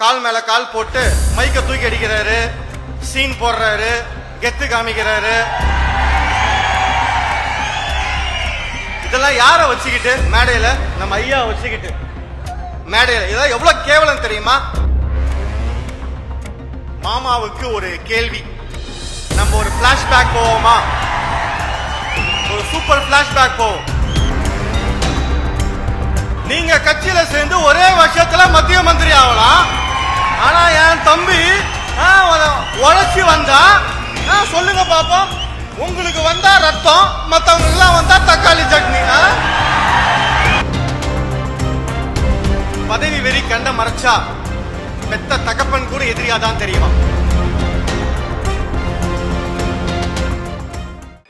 கால் மேல கால் போட்டு மைக்க தூக்கி அடிக்கிறாரு, சீன் போடுறாரு, கெத்து காமிக்கிறாரு. இதெல்லாம் யார வச்சுக்கிட்டு மேடையில? நம்ம ஐயா வச்சுக்கிட்டு மேடையில. இதெல்லாம் எவ்வளவு கேவலம் தெரியுமா? மாமாவுக்கு ஒரு கேள்வி, நம்ம ஒரு பிளாஷ்பேக் போவோமா? ஒரு சூப்பர் பிளாஷ்பேக் போவோம். நீங்க கட்சியில சேர்ந்து ஒரே வருஷத்துல மத்திய மந்திரி ஆகலாம். ஆனா என் தம்பி உழைச்சி வந்தா சொல்லுங்க பாப்போம், உங்களுக்கு வந்தா ரத்தம், மத்தவங்க எல்லாம் வந்தா தக்காளி சட்னி. பதவி வெறி கண்ட மறைச்சா பெத்த தகப்பன் கூட எதிரியாதான் தெரியுமா?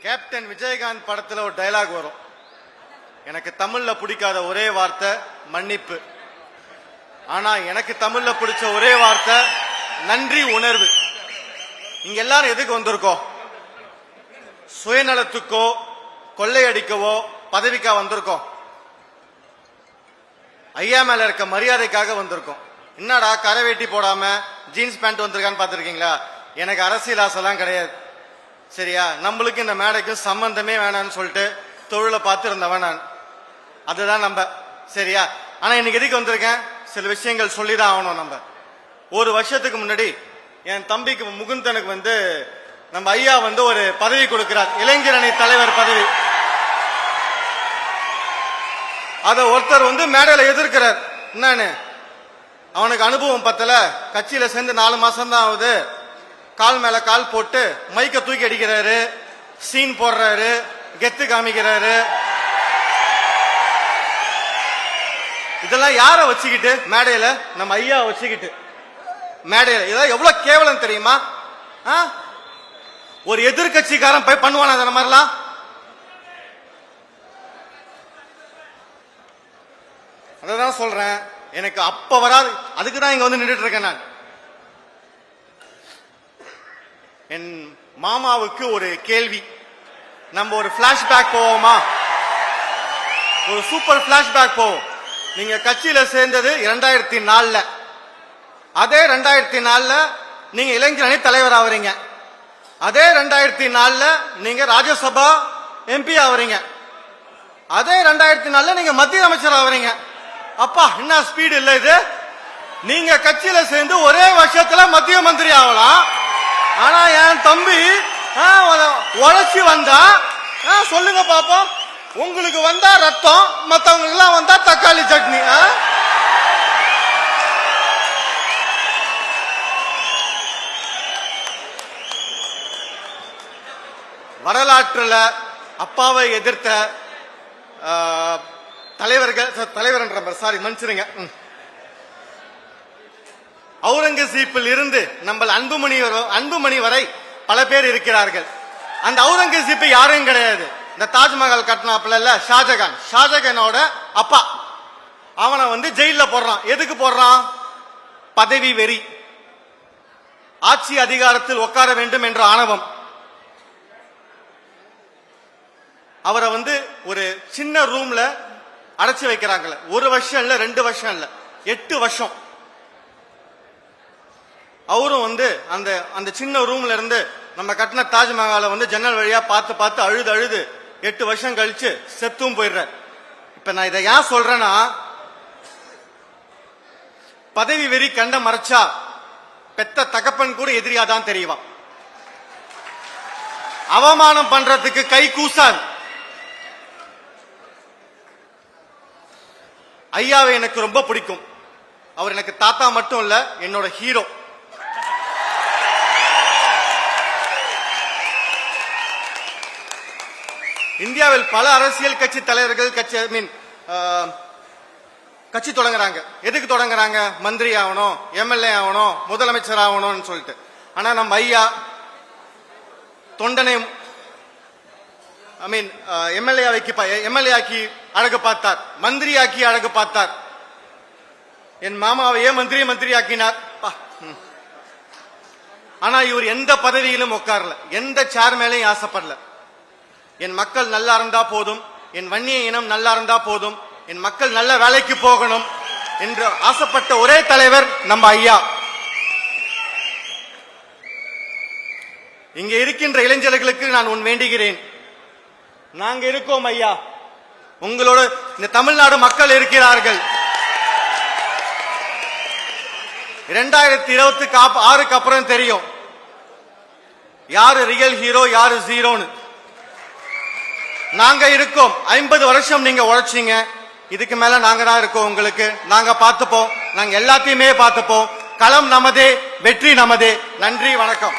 கேப்டன் விஜயகாந்த் படத்துல ஒரு டயலாக் வரும், எனக்கு தமிழ்ல பிடிக்காத ஒரே வார்த்தை மன்னிப்பு, ஆனா எனக்கு தமிழ்ல பிடிச்ச ஒரே வார்த்தை நன்றி உணர்வு. இங்க எல்லாரும் எதுக்கு வந்திருக்கோம்? சுயநலத்துக்கோ கொள்ளையடிக்கவோ பதவிக்கா வந்திருக்கோம்? ஐயா மேல இருக்க மரியாதைக்காக வந்திருக்கோம். என்னடா கரை வேட்டி போடாம ஜீன்ஸ் பேண்ட் வந்திருக்கான்னு பாத்திருக்கீங்களா? எனக்கு அரசியல் ஆசைலாம் கிடையாது, சரியா? நம்மளுக்கு இந்த மேடைக்கு சம்பந்தமே வேணான்னு சொல்லிட்டு தொழிலை பார்த்து இருந்தவன் நான், அதுதான் நம்ம, சரியா? ஆனா இன்னைக்கு எதுக்கு வந்திருக்கேன்? சில விஷயங்கள் சொல்லிதான் ஆகணும். நம்ம ஒரு வருஷத்துக்கு முன்னாடி என் தம்பிக்கு முகுந்தனுக்கு நம்ம ஐயா ஒரு பதவி கொடுக்கிறார், இளைஞர் அணி தலைவர் பதவி. அத ஒருத்தர் மேடையில எதிர்க்கிறார். என்னன்னு, அவனுக்கு அனுபவம் பத்தல, கட்சியில சேர்ந்து 4 மாசம் தான் ஆகுது, கால் மேல கால் போட்டு மைக்க தூக்கி அடிக்கிறாரு, சீன் போடுறாரு, கெத்து காமிக்கிறாரு. இதெல்லாம் யார வச்சுக்கிட்டு மேடையில? நம்ம ஐயா வச்சுக்கிட்டு மேடையில. இதெல்லாம் எவ்வளவு கேவலம் தெரியுமா? ஒரு எதிர்கட்சிக்காரன் போய் பண்ணுவானா அந்த மாதிரிலாம்? அதான் சொல்றேன், எனக்கு அப்ப வராது. அதுக்குதான் இங்க நின்றுட்டு இருக்கேன் நான். என் மாமாவுக்கு ஒரு கேள்வி, நம்ம ஒரு பிளாஷ்பேக் போவோமா? ஒரு சூப்பர் பிளாஷ்பேக் போவோம். நீங்க கட்சியில சேர்ந்தது 2004. அதே 2004 நீங்க இளைஞர் அணி தலைவர் ஆவறீங்க. அதே 2004 நீங்க ராஜ்யசபா எம்பி ஆவறீங்க. அதே 2004 நீங்க மத்திய அமைச்சர் ஆவறீங்க. அப்பா என்ன ஸ்பீடு இல்ல இது? நீங்க கட்சியில சேர்ந்து ஒரே வருஷத்துல மத்திய மந்திரி ஆகலாம். ஆனா என் தம்பி உழைச்சி வந்தா சொல்லுங்க பாப்போம், உங்களுக்கு வந்தா ரத்தம், மத்தவங்க எல்லாம் வந்தா தக்காளி சட்னி. வரலாற்றுல அப்பாவை எதிர்த்த தலைவர் சாரி மன்னிச்சிருங்க, அவுரங்கசீப்பில் இருந்து நம்ம அன்புமணி வரை பல பேர் இருக்கிறார்கள். அந்த அவுரங்கசீப் யாரும் கிடையாது. இந்த தாஜ்மஹால் கட்டினாப்புல ஷாஜகானோட அப்பா. அவனை ஜெயில போடுறான். எதுக்கு போடுறான்? பதவி வெறி, ஆட்சி அதிகாரத்தில் உட்கார வேண்டும் என்ற ஆணவம். அவரை ஒரு சின்ன ரூம்ல அடைச்சு வைக்கிறாங்கல்ல. 1 வருஷம் இல்ல, 2 வருஷம் இல்ல, 8 வருஷம். அவரும் அந்த சின்ன ரூம்ல இருந்து நம்ம கட்டின தாஜ்மஹாலை ஜன்னல் வழியா பார்த்து அழுது 8 வருஷம் கழிச்சு செத்தும் போயிடுற. இப்ப நான் இதை ஏன் சொல்றேன்னா, பதவி வெறி கண்ட மறைச்சா பெத்த தகப்பன் கூட எதிரியாதான் தெரியுமா? அவமானம் பண்றதுக்கு கை கூசாது. ஐயாவை எனக்கு ரொம்ப பிடிக்கும். அவர் எனக்கு தாத்தா மட்டும் இல்ல, என்னோட ஹீரோ. இந்தியாவில் பல அரசியல் கட்சி தலைவர்கள் கட்சி தொடங்குறாங்க. எதுக்கு தொடங்குறாங்க? மந்திரி ஆகணும், எம்எல்ஏ ஆகணும், முதலமைச்சர் ஆகணும்னு சொல்லிட்டு. ஆனா நம்ம ஐயா தொண்டனை எம்எல்ஏ ஆக்கி அழகு பார்த்தார், மந்திரி ஆக்கி அழகு பார்த்தார். என் மாமாவையே மந்திரி ஆக்கினார். ஆனா இவர் எந்த பதவியிலும் உட்காரல, எந்த சேர் மேலையும் ஆசைப்படல. என் மக்கள் நல்லா இருந்தா போதும், என் வன்னிய இனம் நல்லா இருந்தா போதும், என் மக்கள் நல்ல வேலைக்கு போகணும், என்று ஆசைப்பட்ட ஒரே தலைவர் நம்ம ஐயா. இங்கே இருக்கின்ற இளைஞர்களுக்கு நான் வேண்டுகிறேன், நாங்க இருக்கோம் ஐயா, உங்களோட இந்த தமிழ்நாடு மக்கள் இருக்கிறார்கள். 2026க்கு அப்புறம் தெரியும் யாரு ரியல் ஹீரோ யாரு ஜீரோன்னு. நாங்க இருக்கோம். 50 வருஷம் நீங்க உழைச்சீங்க, இதுக்கு மேல நாங்க தான் இருக்கோம். உங்களுக்கு நாங்க பார்த்துப்போம், நாங்க எல்லாத்தையுமே பார்த்துப்போம். களம் நமதே, வெற்றி நமதே. நன்றி, வணக்கம்.